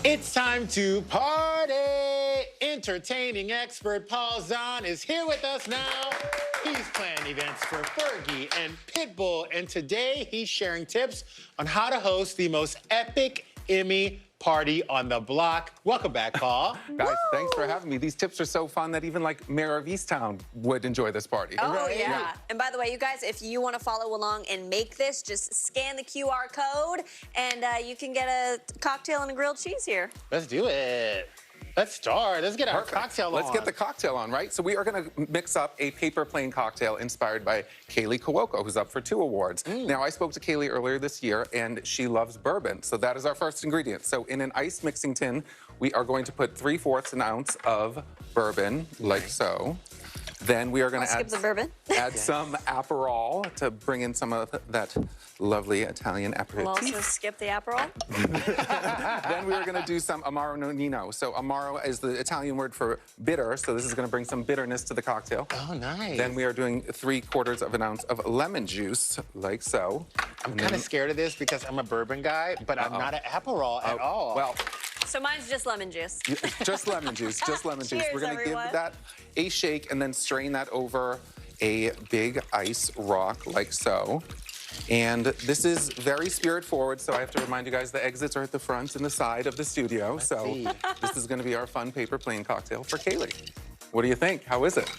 It's time to party! Entertaining expert Paul Zahn is here with us now. He's planning events for Fergie and Pitbull, and today he's sharing tips on how to host the most epic Emmy party on the block. Welcome back, Paul. Guys, thanks for having me. These tips are so fun that even like Mayor of Easttown would enjoy this party. Oh, Right? yeah. And by the way, you guys, if you want to follow along and make this, just scan the QR code and you can get a cocktail and a grilled cheese here. Let's do it. Let's start. Let's get our Perfect. cocktail on. Let's get the cocktail on, right? So we are going to mix up a paper plane cocktail inspired by Kaylee Cuoco, who's up for 2 awards. Now, I spoke to Kaylee earlier this year, and she loves bourbon. So that is our first ingredient. So in an ice mixing tin, we are going to put 3/4 an ounce of bourbon, like so. Then we are going to Skip the bourbon. add some Aperol to bring in some of that lovely Italian We'll also aperitif. skip the Aperol. Then we are going to do some Amaro Nonino. So Amaro is the Italian word for bitter, so this is going to bring some bitterness to the cocktail. Oh, nice. Then we are doing 3/4 of an ounce of lemon juice, like so. I'm kind of scared of this because I'm a bourbon guy, but I'm not an Aperol at all. Well, So mine's just lemon juice. just lemon juice, just lemon juice. Cheers, We're going to give everyone. that a shake and then strain that over a big ice rock, like so. And this is very spirit forward, so I have to remind you guys the exits are at the front and the side of the studio. So see. this is going to be our fun paper plane cocktail for Kaylee. What do you think? How is it?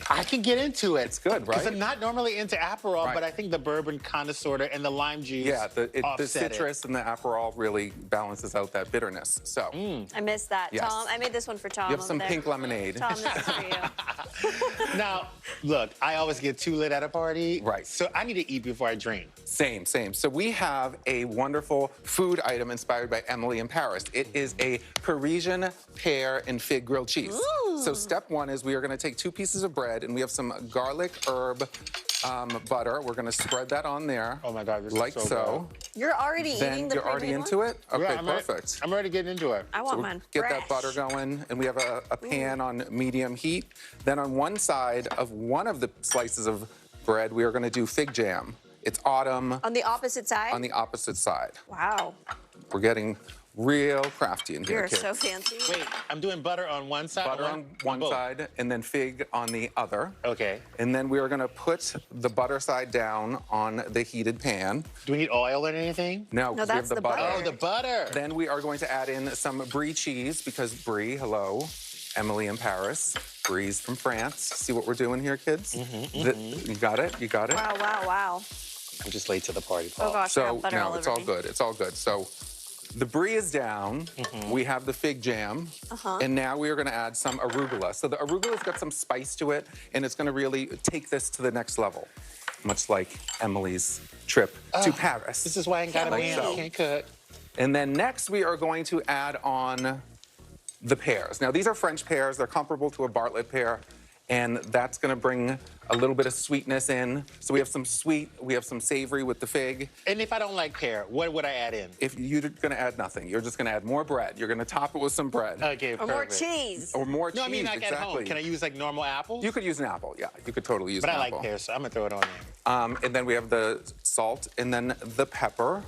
I can get into it. It's good, Because right? I'm not normally into Aperol, Right. but I think the bourbon kind of sorta and the lime juice Yeah, the offset it. citrus and the Aperol really balances out that bitterness. So I missed that. Yes. Tom, I made this one for Tom. you have over some there. pink lemonade. Tom, this is for you. Now, look, I always get too lit at a party. Right. So I need to eat before I drink. Same. So we have a wonderful food item inspired by Emily in Paris. It is a Parisian pear and fig grilled cheese. So step 1 is we are going to take 2 pieces of bread and we have some garlic herb butter. We're going to spread that on there. Oh my God, this is like so so. You're already eating Then the you're already pre-made into one? it? Okay, Yeah, perfect. I'm ready to get into it. I want mine Get fresh. that butter going, and we have a pan on medium heat. Then on one side of one of the slices of bread, we are going to do fig jam. It's autumn. On the opposite side? On the opposite side. Wow. We're getting real crafty in here, You're kids. so fancy. Wait, I'm doing butter on one side? Butter on one both? side, and then fig on the other. Okay. And then we are going to put the butter side down on the heated pan. Do we need oil or anything? No, No, 'cause we that's have the the butter. butter. Oh, the butter. Then we are going to add in some brie cheese because brie, hello, Emily in Paris. Brie's from France. See what we're doing here, kids? You got it? You got it? Wow, wow, wow. I'm just late to the party, Paul. Oh, gosh, I So, have butter all no, over it's all me. good. It's all good. So the brie is down. We have the fig jam. And now we are going to add some arugula. So the arugula's got some spice to it, and it's going to really take this to the next level, much like Emily's trip to Paris. This is why I ain't got a Like man. so. I can't cook. And then next we are going to add on the pears. Now these are French pears. They're comparable to a Bartlett pear. And that's gonna bring a little bit of sweetness in. So we have some sweet, we have some savory with the fig. And if I don't like pear, what would I add in? If you're gonna add nothing, you're just gonna add more bread. You're gonna top it with some bread. Okay, Or more cheese. Or more cheese, No, I mean like exactly. at home. Can I use like normal apples? You could use an apple, yeah. You could totally use But an I apple. like pear, so I'm gonna throw it on there. And then we have the salt and then the pepper.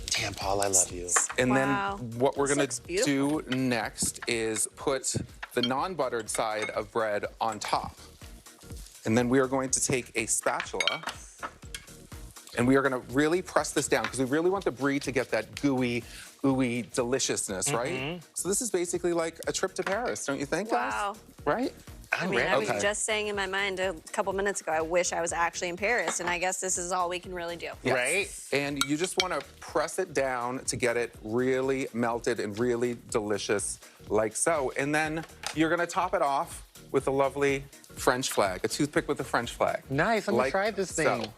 Damn, Paul, I love you. And Wow. then what we're This gonna looks beautiful. do next is put the non-buttered side of bread on top. And then we are going to take a spatula and we are gonna really press this down because we really want the brie to get that gooey, ooey deliciousness, right? So this is basically like a trip to Paris, don't you think, guys? Wow. Right? I'm I mean, ready. I was Okay. just saying in my mind a couple minutes ago, I wish I was actually in Paris, and I guess this is all we can really do. Yes. Right? And you just want to press it down to get it really melted and really delicious, like so. And then you're going to top it off with a lovely French flag, a toothpick with a French flag. Nice, I'm gonna Like try this thing. so.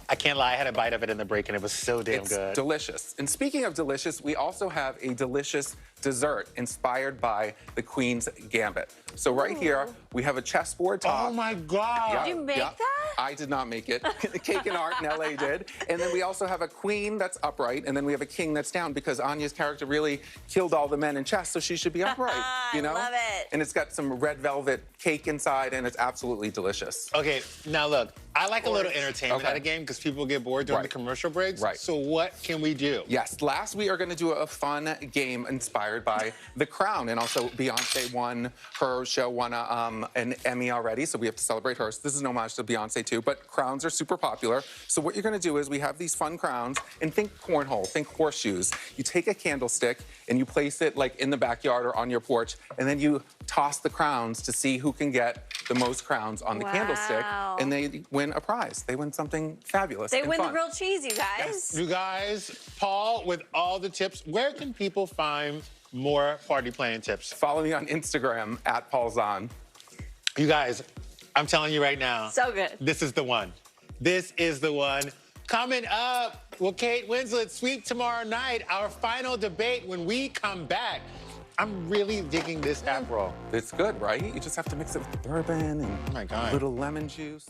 I can't lie, I had a bite of it in the break and it was so damn It's good. delicious. And speaking of delicious, we also have a delicious dessert inspired by the Queen's Gambit. So right here, we have a chessboard top. Oh my God. Did you make that? I did not make it. Cake and Art in LA did. And then we also have a queen that's upright, and then we have a king that's down because Anya's character really killed all the men in chess, so she should be upright, you know? I love it. And it's got some red velvet cake inside, and it's absolutely delicious. Okay, now look, I like a little entertainment Okay. at a game because people get bored during the commercial breaks. Right. So what can we do? Yes, last we are going to do a fun game inspired by The Crown, and also Beyonce won, her show won an Emmy already, so we have to celebrate her. So this is an homage to Beyonce too, but crowns are super popular. So what you're going to do is we have these fun crowns, and think cornhole, think horseshoes. You take a candlestick and you place it like in the backyard or on your porch, and then you toss the crowns to see who can get the most crowns on the candlestick, and they win a prize. They win something fabulous. They and win fun. the grilled cheese, you guys. You guys, Paul, with all the tips, where can people find more party planning tips? Follow me on Instagram at @PaulZahn. You guys, I'm telling you right now. So good. This is the one. This is the one. Coming up, will Kate Winslet sweep tomorrow night? Our final debate when we come back. I'm really digging this Aperol. It's good, right? You just have to mix it with bourbon and Oh my God. a little lemon juice.